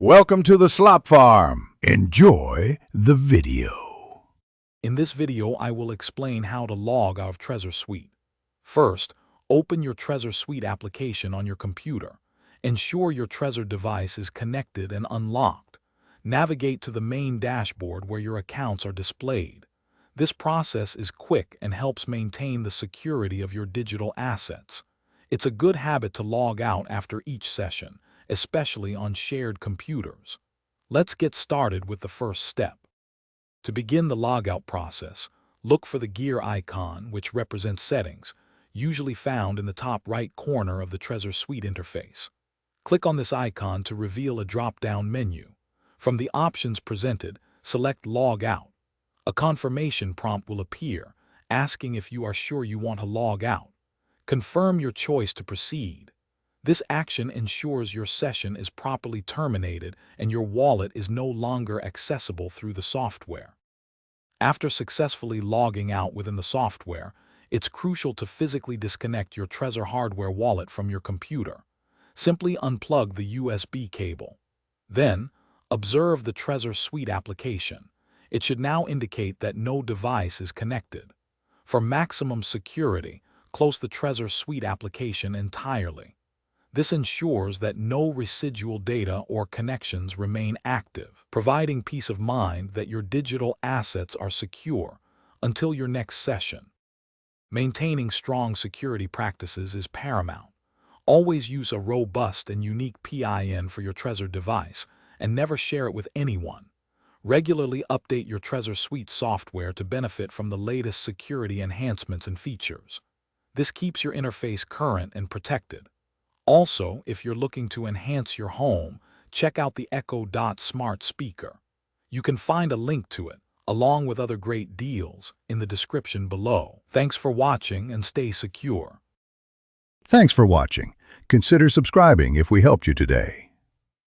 Welcome to the Slop Farm. Enjoy the video. In this video, I will explain how to log out of Trezor Suite. First, open your Trezor Suite application on your computer. Ensure your Trezor device is connected and unlocked. Navigate to the main dashboard where your accounts are displayed. This process is quick and helps maintain the security of your digital assets. It's a good habit to log out after each session, especially on shared computers. Let's get started with the first step. To begin the logout process, look for the gear icon, which represents settings, usually found in the top right corner of the Trezor Suite interface. Click on this icon to reveal a drop-down menu. From the options presented, select Log Out. A confirmation prompt will appear, asking if you are sure you want to log out. Confirm your choice to proceed. This action ensures your session is properly terminated and your wallet is no longer accessible through the software. After successfully logging out within the software, it's crucial to physically disconnect your Trezor hardware wallet from your computer. Simply unplug the USB cable. Then, observe the Trezor Suite application. It should now indicate that no device is connected. For maximum security, close the Trezor Suite application entirely. This ensures that no residual data or connections remain active, providing peace of mind that your digital assets are secure until your next session. Maintaining strong security practices is paramount. Always use a robust and unique PIN for your Trezor device and never share it with anyone. Regularly update your Trezor Suite software to benefit from the latest security enhancements and features. This keeps your interface current and protected. Also, if you're looking to enhance your home, check out the Echo Dot smart speaker. You can find a link to it, along with other great deals, in the description below. Thanks for watching and stay secure. Thanks for watching. Consider subscribing if we helped you today.